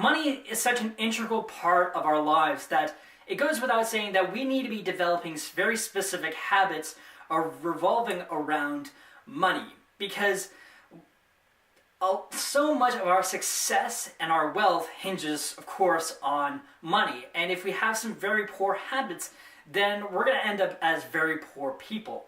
Money is such an integral part of our lives that it goes without saying that we need to be developing very specific habits revolving around money, because so much of our success and our wealth hinges, of course, on money. And if we have some very poor habits, then we're going to end up as very poor people.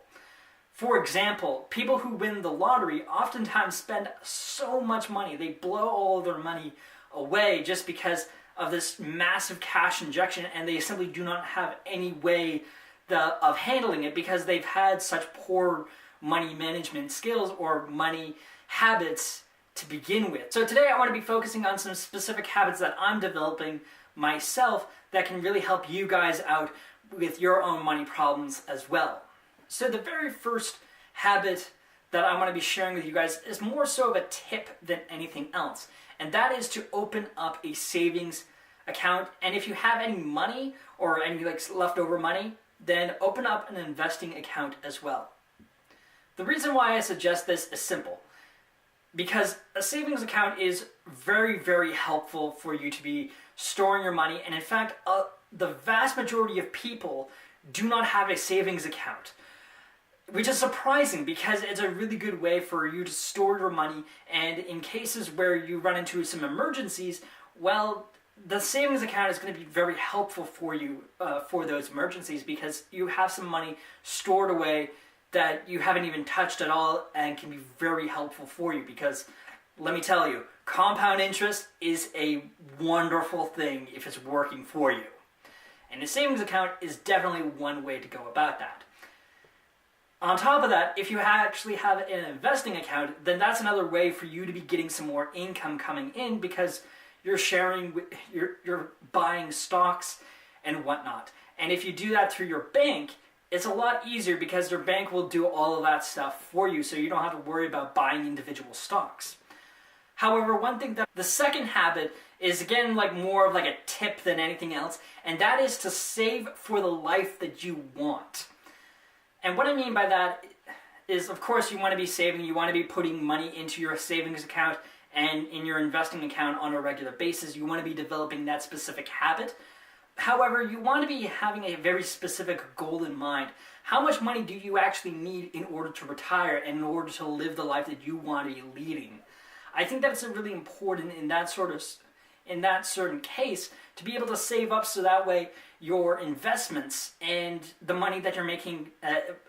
For example, people who win the lottery oftentimes spend so much money. They blow all of their money away just because of this massive cash injection, and they simply do not have any way of handling it because they've had such poor money management skills or money habits to begin with. So today I want to be focusing on some specific habits that I'm developing myself that can really help you guys out with your own money problems as well. So the very first habit that I want to be sharing with you guys is more so of a tip than anything else, and that is to open up a savings account. And if you have any money or any leftover money, then open up an investing account as well. The reason why I suggest this is simple. Because a savings account is very, very helpful for you to be storing your money. And in fact, the vast majority of people do not have a savings account, which is surprising because it's a really good way for you to store your money. And in cases where you run into some emergencies, well, the savings account is going to be very helpful for you for those emergencies, because you have some money stored away that you haven't even touched at all and can be very helpful for you. Because let me tell you, compound interest is a wonderful thing if it's working for you. And a savings account is definitely one way to go about that. On top of that, if you actually have an investing account, then that's another way for you to be getting some more income coming in, because you're sharing, you're buying stocks and whatnot. And if you do that through your bank, it's a lot easier because your bank will do all of that stuff for you, so you don't have to worry about buying individual stocks. However, one thing that the second habit is, again, more of a tip than anything else, and that is to save for the life that you want. And what I mean by that is, of course, you want to be saving, you want to be putting money into your savings account and in your investing account on a regular basis. You want to be developing that specific habit. However, you want to be having a very specific goal in mind. How much money do you actually need in order to retire and in order to live the life that you want to be leading? I think that's really important in that certain case, to be able to save up so that way your investments and the money that you're making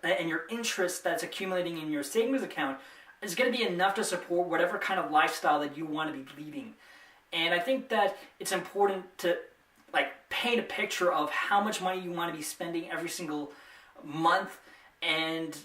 and your interest that's accumulating in your savings account is going to be enough to support whatever kind of lifestyle that you want to be leading. And I think that it's important to paint a picture of how much money you want to be spending every single month and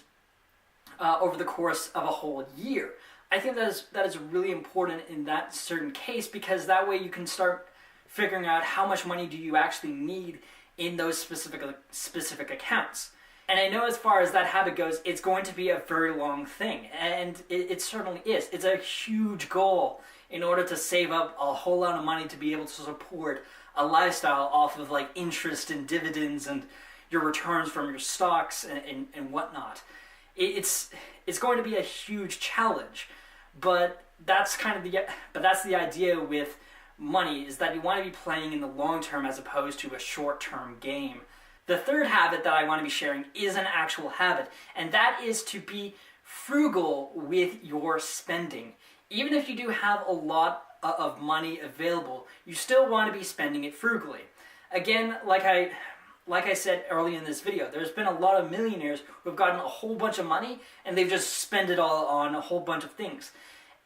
over the course of a whole year. I think that is really important in that certain case, because that way you can start figuring out how much money do you actually need in those specific accounts. And I know as far as that habit goes, it's going to be a very long thing, and it certainly is. It's a huge goal in order to save up a whole lot of money to be able to support a lifestyle off of interest and dividends and your returns from your stocks and whatnot. It's going to be a huge challenge, but that's the idea with money, is that you want to be playing in the long term as opposed to a short-term game. The third habit that I want to be sharing is an actual habit, and that is to be frugal with your spending. Even if you do have a lot of money available, you still want to be spending it frugally. Again, like I said early in this video, there's been a lot of millionaires who have gotten a whole bunch of money and they've just spent it all on a whole bunch of things.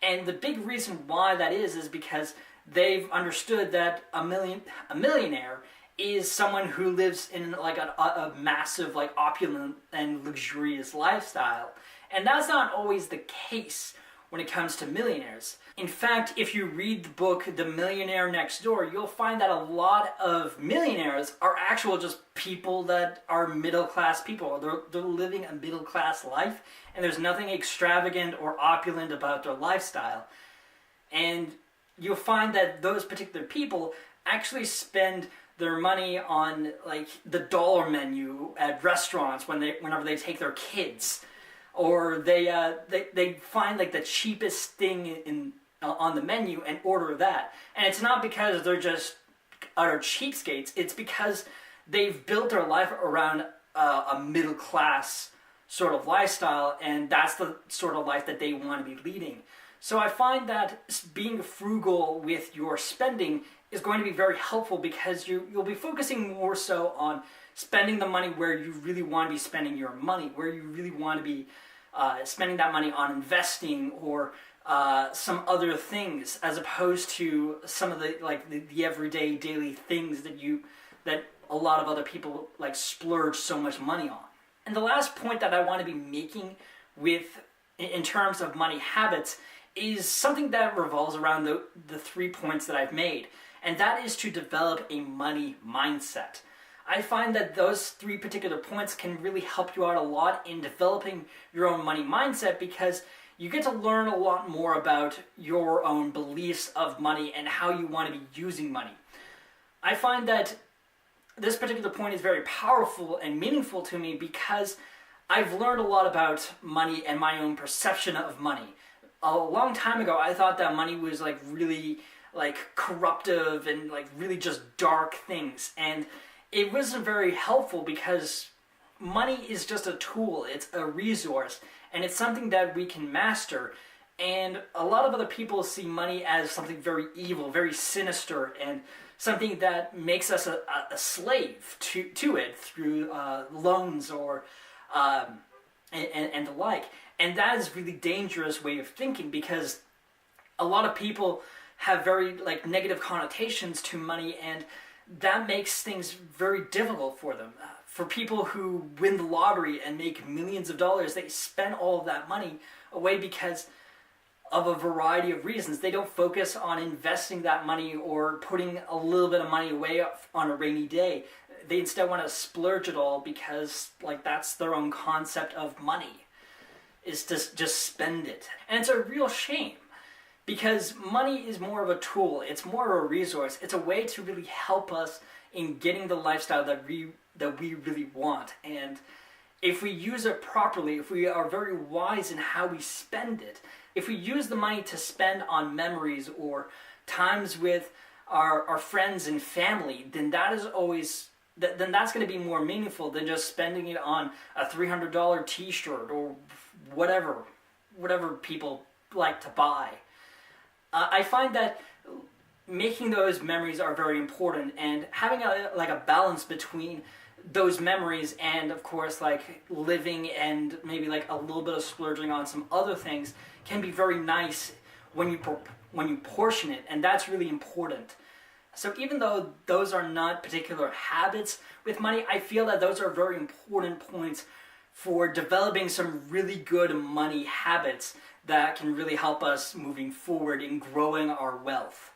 And the big reason why that is because they've understood that a millionaire is someone who lives in a massive, opulent and luxurious lifestyle. And that's not always the case when it comes to millionaires. In fact, if you read the book The Millionaire Next Door, you'll find that a lot of millionaires are actual just people that are middle-class people. They're living a middle-class life, and there's nothing extravagant or opulent about their lifestyle. And you'll find that those particular people actually spend their money on the dollar menu at restaurants whenever they take their kids, or they find the cheapest thing on the menu and order that. And it's not because they're just utter cheapskates. It's because they've built their life around a middle class sort of lifestyle, and that's the sort of life that they want to be leading. So I find that being frugal with your spending is going to be very helpful, because you'll be focusing more so on spending the money where you really want to be spending your money, where you really want to be spending that money on investing or some other things, as opposed to some of the everyday daily things that a lot of other people like splurge so much money on. And the last point that I want to be making in terms of money habits is something that revolves around the 3 points that I've made, and that is to develop a money mindset. I find that those 3 particular points can really help you out a lot in developing your own money mindset, because you get to learn a lot more about your own beliefs of money and how you want to be using money. I find that this particular point is very powerful and meaningful to me, because I've learned a lot about money and my own perception of money. A long time ago, I thought that money was like really like corruptive and like really just dark things, and it wasn't very helpful, because money is just a tool, it's a resource, and it's something that we can master. And a lot of other people see money as something very evil, very sinister, and something that makes us a slave to it through loans or and the like. And that is a really dangerous way of thinking, because a lot of people have very like negative connotations to money, and that makes things very difficult for them. For people who win the lottery and make millions of dollars, they spend all of that money away because of a variety of reasons. They don't focus on investing that money or putting a little bit of money away on a rainy day. They instead want to splurge it all, because like that's their own concept of money, is to just spend it. And it's a real shame, because money is more of a tool, it's more of a resource, it's a way to really help us in getting the lifestyle that we really want. And if we use it properly, if we are very wise in how we spend it, if we use the money to spend on memories or times with our friends and family, then that's going to be more meaningful than just spending it on a $300 t-shirt or whatever people like to buy. I find that making those memories are very important, and having a balance between those memories and, of course, like living and maybe like a little bit of splurging on some other things can be very nice when you portion it, and that's really important. So even though those are not particular habits with money, I feel that those are very important points for developing some really good money habits that can really help us moving forward in growing our wealth.